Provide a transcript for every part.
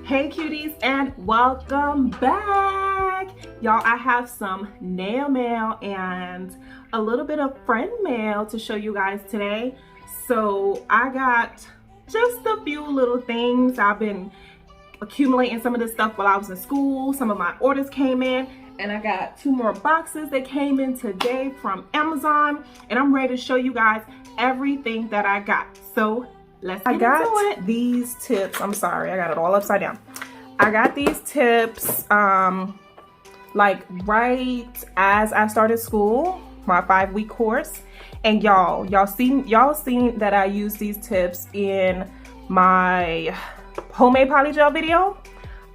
Hey cuties, and welcome back. Y'all, I have some nail mail and a little bit of friend mail to show you guys today. So I got just a few little things. I've been accumulating some of this stuff while I was in school. Some of my orders came in, and I got 2 more boxes that came in today from Amazon, and I'm ready to show you guys everything that I got. So let's get into it. These tips, I'm sorry, I got it all upside down. I got these tips like right as I started school, my 5-week course. And y'all seen that I use these tips in my homemade polygel video.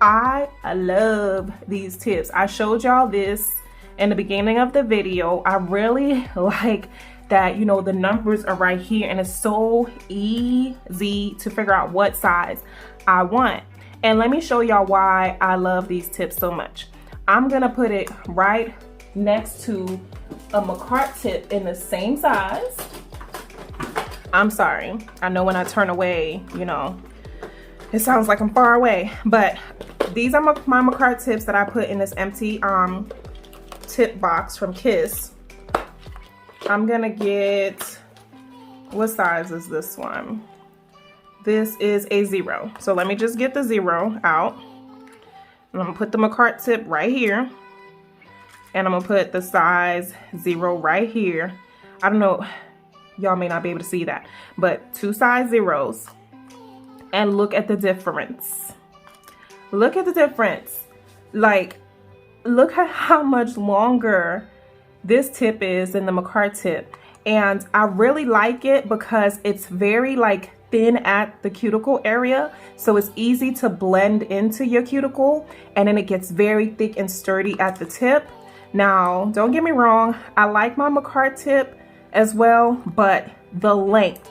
I love these tips. I showed y'all this in the beginning of the video. I really like that, you know, the numbers are right here and it's so easy to figure out what size I want. And let me show y'all why I love these tips so much. I'm gonna put it right next to a McCart tip in the same size. I'm sorry, I know when I turn away, you know, it sounds like I'm far away, but these are my McCart tips that I put in this empty tip box from Kiss. I'm gonna get, what size is this one? This is a 0. So let me just get the 0 out. And I'm gonna put the McCart tip right here. And I'm gonna put the size 0 right here. I don't know, y'all may not be able to see that, but 2 size 0s. And look at the difference. Look at the difference. Like, look at how much longer this tip is than the McCart tip. And I really like it because it's very like thin at the cuticle area, so it's easy to blend into your cuticle, and then it gets very thick and sturdy at the tip. Now, don't get me wrong, I like my McCart tip as well, but the length,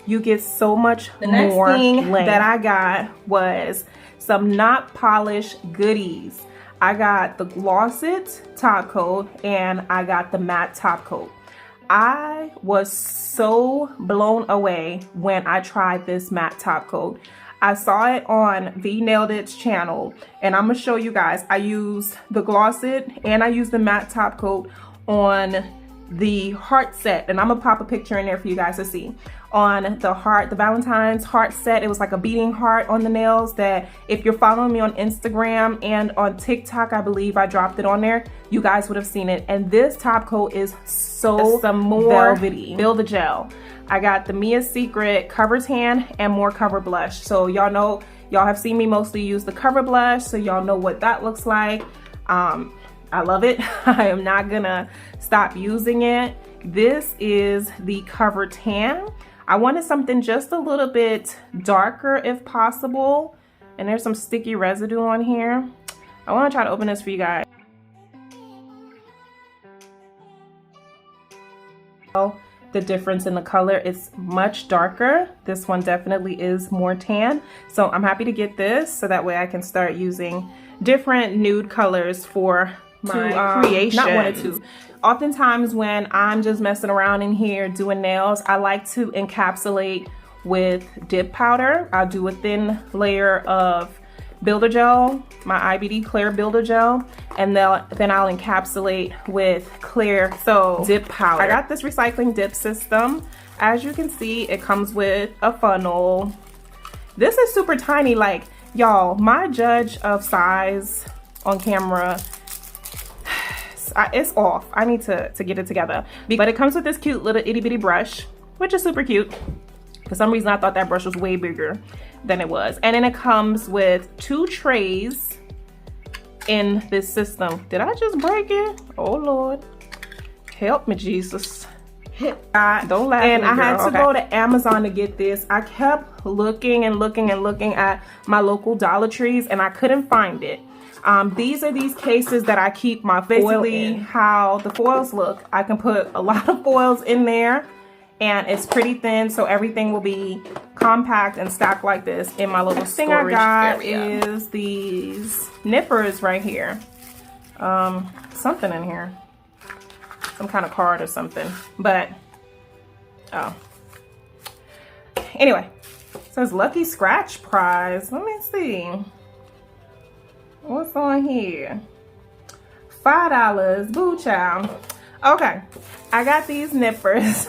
you get so much more. The next thing that I got was some not polished goodies. I got the Glossed top coat and I got the matte top coat. I was so blown away when I tried this matte top coat. I saw it on the Nailz channel, and I'm gonna show you guys. I used the Glossed and I used the matte top coat on the heart set, and I'm gonna pop a picture in there for you guys to see. On the heart, the Valentine's heart set, it was like a beating heart on the nails that if you're following me on Instagram and on TikTok, I believe I dropped it on there, you guys would have seen it. And this top coat is so some more velvety. Build a gel. I got the Mia's Secret Cover Tan and More Cover Blush. So y'all know, y'all have seen me mostly use the Cover Blush, so y'all know what that looks like. I love it. I am not gonna stop using it. This is the Cover Tan. I wanted something just a little bit darker if possible. And there's some sticky residue on here. I want to try to open this for you guys. The difference in the color is much darker. This one definitely is more tan. So I'm happy to get this so that way I can start using different nude colors for my creation. Not one or two. Oftentimes when I'm just messing around in here doing nails, I like to encapsulate with dip powder. I'll do a thin layer of builder gel, my IBD clear builder gel, and then I'll encapsulate with clear dip powder. I got this recycling dip system. As you can see, it comes with a funnel. This is super tiny. Like, y'all, my judge of size on camera, it's off. I need to get it together. But it comes with this cute little itty bitty brush, which is super cute. For some reason, I thought that brush was way bigger than it was. And then it comes with 2 trays in this system. Did I just break it? Oh Lord, help me Jesus. Don't laugh. And I had to go to Amazon to get this. I kept looking and looking and looking at my local Dollar Trees, and I couldn't find it. These are these cases that I keep my foil in. How the foils look, I can put a lot of foils in there, and it's pretty thin, so everything will be compact and stacked like this in my little storage area. Thing I got is these nippers right here. Something in here, some kind of card or something, but oh, anyway, it says lucky scratch prize. Let me see. What's on here? $5. Boo child. Okay, I got these nippers.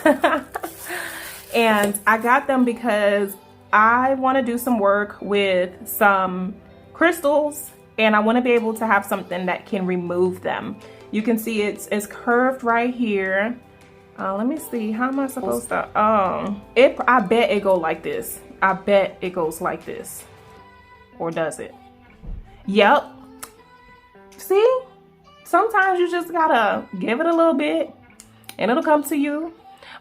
And I got them because I want to do some work with some crystals, and I want to be able to have something that can remove them. You can see it's curved right here. Let me see, how am I supposed to, I bet it go like this. I bet it goes like this. Or does it? Yep. See? Sometimes you just gotta give it a little bit and it'll come to you.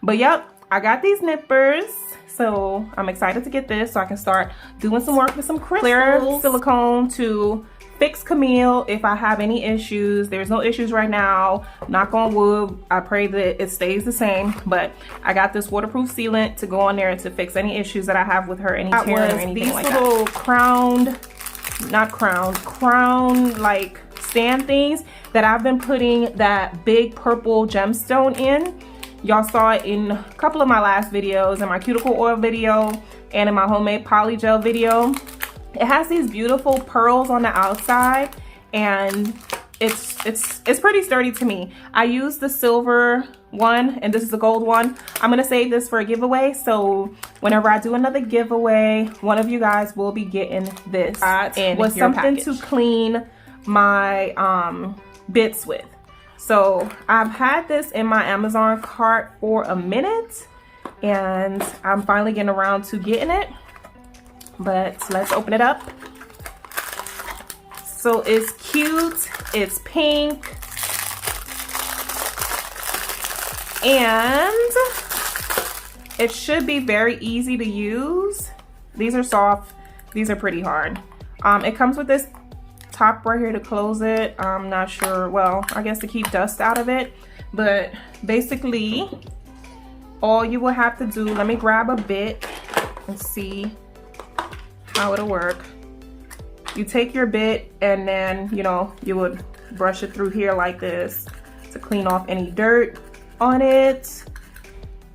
But yep, I got these nippers. So I'm excited to get this so I can start doing some work with some crystals. Clear silicone to fix Camille if I have any issues. There's no issues right now. Knock on wood. I pray that it stays the same. But I got this waterproof sealant to go on there to fix any issues that I have with her, any tear or anything like that. These little crown like stand things that I've been putting that big purple gemstone in. Y'all saw it in a couple of my last videos, in my cuticle oil video and in my homemade poly gel video. It has these beautiful pearls on the outside, and it's pretty sturdy to me. I use the silver one, and this is the gold one. I'm gonna save this for a giveaway, so whenever I do another giveaway, one of you guys will be getting this. It was something to clean my bits with. So I've had this in my Amazon cart for a minute, and I'm finally getting around to getting it. But let's open it up. So it's cute, it's pink, and it should be very easy to use. These are soft, these are pretty hard. It comes with this top right here to close it. I'm not sure, well, I guess to keep dust out of it. But basically, all you will have to do, let me grab a bit and see how it'll work. You take your bit and then, you know, you would brush it through here like this to clean off any dirt on it.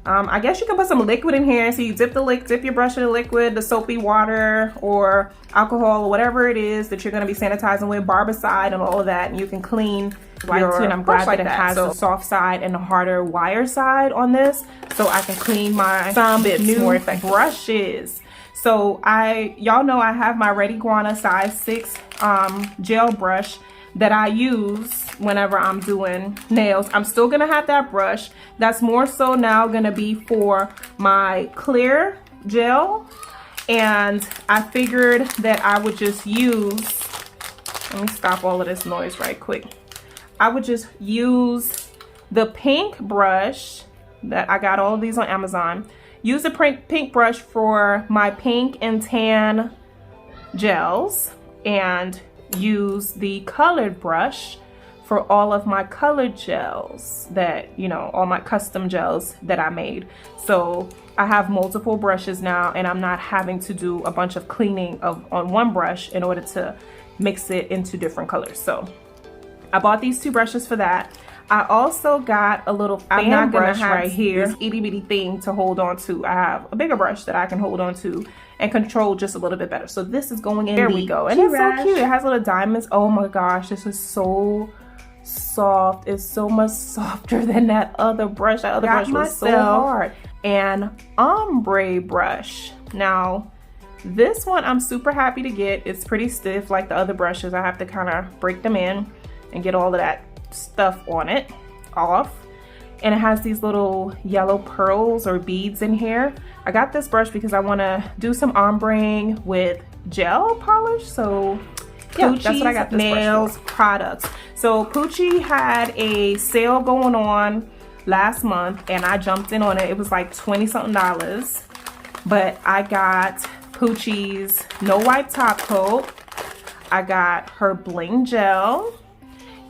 I guess you can put some liquid in here. So you dip your brush in the liquid, the soapy water or alcohol or whatever it is that you're going to be sanitizing with, barbicide and all of that, and you can clean your and I'm glad that it has a soft side and a harder wire side on this, so I can clean my bits more brushes. So y'all know I have my Ready Guana size 6 gel brush that I use whenever I'm doing nails. I'm still gonna have that brush. That's more so now gonna be for my clear gel. And I figured that I would just use, let me stop all of this noise right quick. I would just use the pink brush that I got all of these on Amazon. Use the pink brush for my pink and tan gels, and use the colored brush for all of my colored gels that, you know, all my custom gels that I made. So I have multiple brushes now, and I'm not having to do a bunch of cleaning on one brush in order to mix it into different colors. So I bought these 2 brushes for that. I also got a little fan brush right here, this itty bitty thing to hold on to. I have a bigger brush that I can hold on to and control just a little bit better. So this is going in. There we go. And it's so cute. It has little diamonds. Oh my gosh, this is so soft. It's so much softer than that other brush. That other brush was so hard. And ombre brush. Now, this one I'm super happy to get. It's pretty stiff like the other brushes. I have to kind of break them in and get all of that stuff on it off. And it has these little yellow pearls or beads in here. I got this brush because I want to do some ombreing with gel polish. So yeah, Poochies, that's what I got this Nailz products. So Poochie had a sale going on last month, and I jumped in on it. It was like $20 something. But I got Poochie's No Wipe Top Coat. I got her bling gel.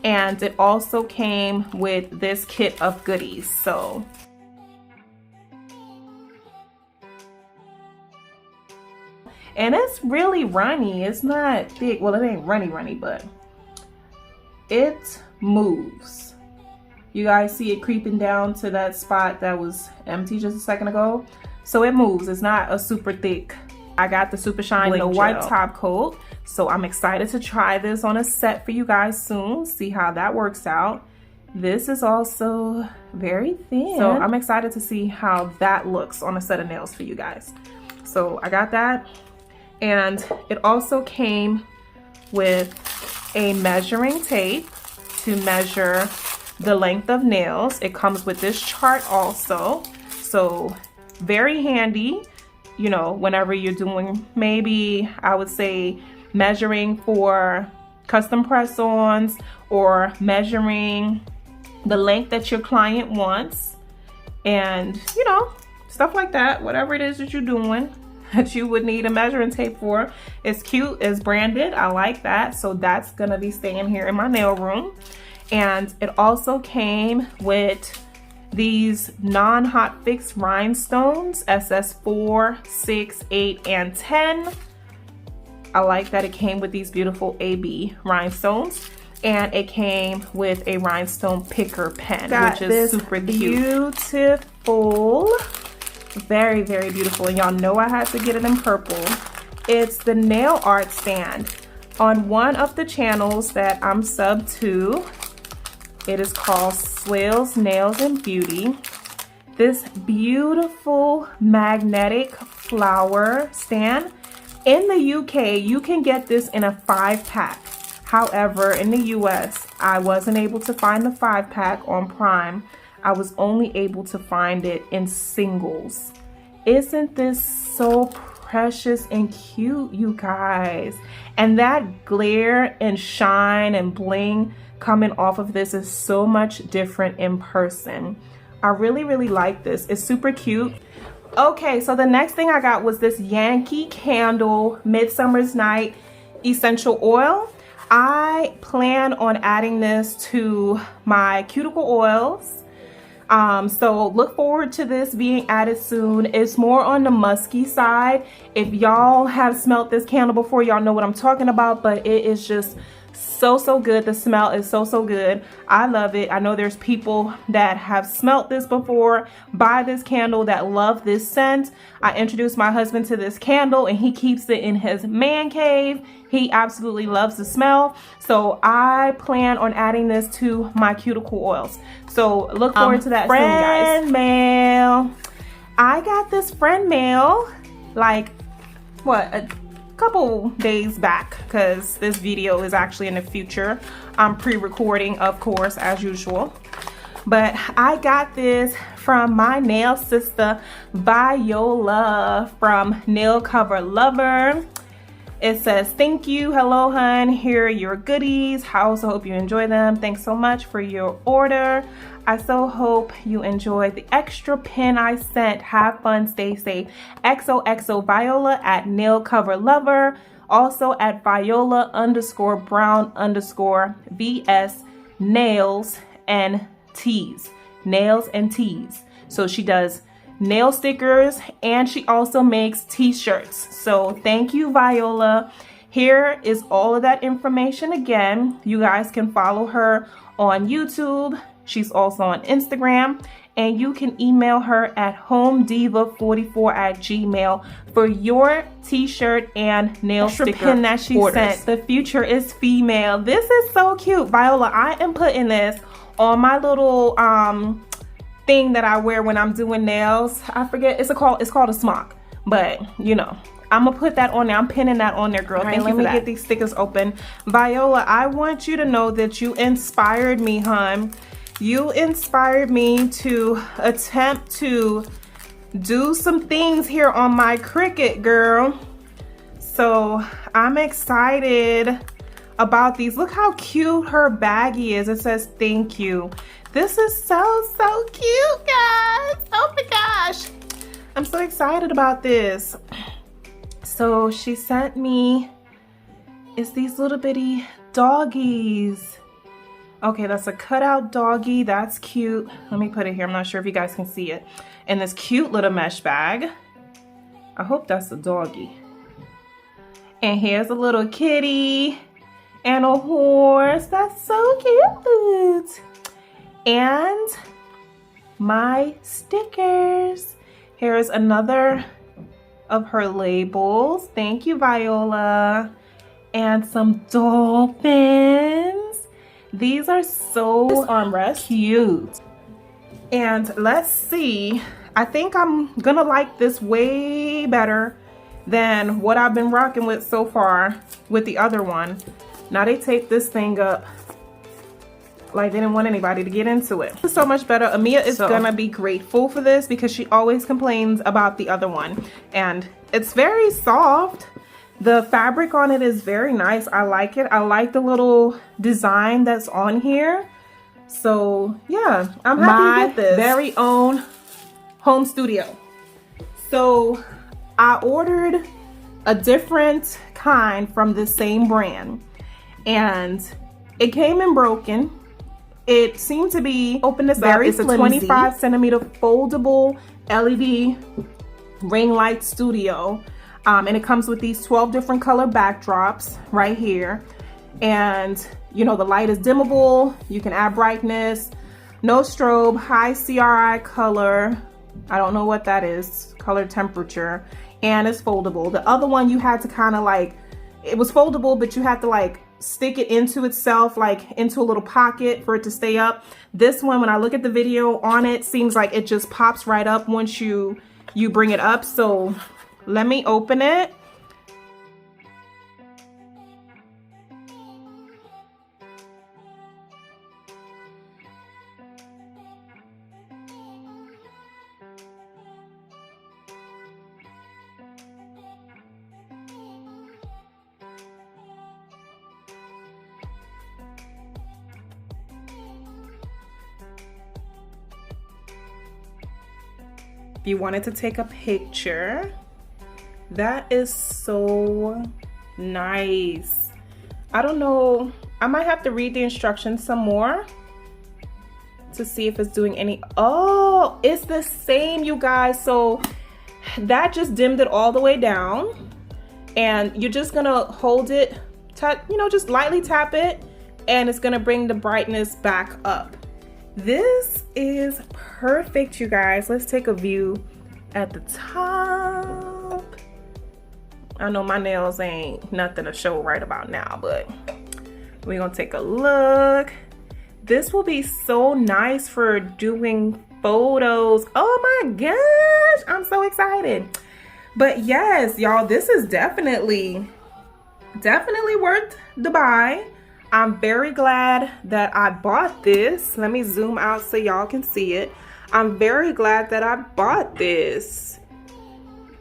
And it also came with this kit of goodies. So and it's really runny. It's not thick. Well, it ain't runny, but it moves. You guys see it creeping down to that spot that was empty just a second ago. So it moves. It's not a super thick. I got the Super Shine No Wipe Top Coat. So I'm excited to try this on a set for you guys soon, see how that works out. This is also very thin, so I'm excited to see how that looks on a set of nails for you guys. So I got that, and it also came with a measuring tape to measure the length of nails. It comes with this chart also, so very handy, you know, whenever you're doing, maybe I would say measuring for custom press-ons or measuring the length that your client wants, and you know, stuff like that. Whatever it is that you're doing that you would need a measuring tape for. It's cute, it's branded, I like that. So that's gonna be staying here in my nail room. And it also came with these non-hot fix rhinestones, SS4, 6, 8, and 10. I like that it came with these beautiful AB rhinestones, and it came with a rhinestone picker pen, which is super cute. Beautiful, very, very beautiful. And y'all know I had to get it in purple. It's the nail art stand. On one of the channels that I'm sub to, it is called Nailz, Nails and Beauty. This beautiful magnetic flower stand. In the UK, you can get this in a 5-pack. However, in the US, I wasn't able to find the 5-pack on Prime. I was only able to find it in singles. Isn't this so precious and cute, you guys? And that glare and shine and bling coming off of this is so much different in person. I really, really like this. It's super cute. Okay, so the next thing I got was this Yankee Candle Midsummer's Night Essential Oil. I plan on adding this to my cuticle oils. So look forward to this being added soon. It's more on the musky side. If y'all have smelled this candle before, y'all know what I'm talking about, but it is just so good. The smell is so good. I love it. I know there's people that have smelt this before, buy this candle, that love this scent. I introduced my husband to this candle and he keeps it in his man cave. He absolutely loves the smell. So I plan on adding this to my cuticle oils. So look forward to that soon, guys. Friend mail. I got this friend mail like what, a couple days back, because this video is actually in the future. I'm pre-recording, of course, as usual. But I got this from my nail sister Viola from Nail Cover Lover. It says, thank you, hello hun, here are your goodies. I also hope you enjoy them. Thanks so much for your order. I so hope you enjoy the extra pin I sent. Have fun, stay safe. XOXO Viola at Nail Cover Lover. Also at Viola_Brown_VS Nails and Tees. Nails and Tees. So she does nail stickers and she also makes t-shirts. So thank you, Viola. Here is all of that information again. You guys can follow her on YouTube. She's also on Instagram, and you can email her at homediva44@gmail for your t-shirt and nail sticker pin that she sent. The future is female. This is so cute, Viola. I am putting this on my little thing that I wear when I'm doing nails. I forget, it's called a smock, but you know, I'm gonna put that on there. I'm pinning that on there, girl. Thank you for that. Let me get these stickers open. Viola, I want you to know that you inspired me, hun. You inspired me to attempt to do some things here on my Cricut, girl. So I'm excited about these. Look how cute her baggie is. It says thank you. This is so cute, guys. Oh my gosh. I'm so excited about this. So she sent me, it's these little bitty doggies. Okay, that's a cutout doggy. That's cute. Let me put it here. I'm not sure if you guys can see it. In this cute little mesh bag. I hope that's a doggy. And here's a little kitty and a horse. That's so cute. And my stickers. Here's another of her labels. Thank you, Viola. and some dolphins. These are so armrest cute. And let's see, I think I'm gonna like this way better than what I've been rocking with so far with the other one. Now they taped this thing up like they didn't want anybody to get into it. It's so much better. Amia is gonna be grateful for this because she always complains about the other one. And it's very soft. The fabric on it is very nice. I like it. I like the little design that's on here. So yeah, I'm happy with this. My very own home studio. So I ordered a different kind from the same brand and it came in broken. It seemed to be, open this up, it's a 25 centimeter foldable LED ring light studio. And it comes with these 12 different color backdrops right here. And you know, the light is dimmable. You can add brightness, no strobe, high CRI color. I don't know what that is, color temperature, and it's foldable. The other one you had to kind of like, it was foldable, but you had to like stick it into itself, like into a little pocket for it to stay up. This one, when I look at the video on it, seems like it just pops right up once you bring it up. So let me open it. If you wanted to take a picture, that is so nice. I don't know, I might have to read the instructions some more to see if it's doing any. Oh, it's the same, you guys. So that just dimmed it all the way down, and you're just gonna hold it, you know, just lightly tap it, and it's gonna bring the brightness back up. This is perfect, you guys. Let's take a view at the top. I know my nails ain't nothing to show right about now, but we're gonna take a look. This will be so nice for doing photos. Oh my gosh, I'm so excited. But yes, y'all, this is definitely worth the buy. I'm very glad that I bought this. Let me zoom out so y'all can see it. I'm very glad that I bought this.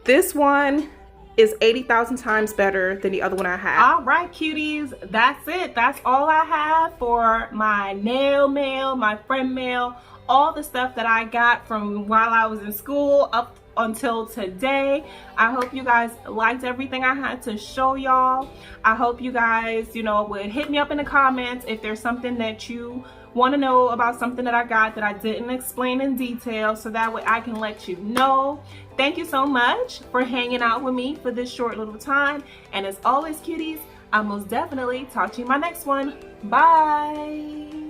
This one is 80,000 times better than the other one I had. All right, cuties, that's it. That's all I have for my nail mail, my friend mail, all the stuff that I got from while I was in school up until today. I hope you guys liked everything I had to show y'all. I hope you guys, you know, would hit me up in the comments if there's something that you want to know about, something that I got that I didn't explain in detail, so that way I can let you know. Thank you so much for hanging out with me for this short little time, and as always, cuties, I'll most definitely talk to you in my next one. Bye.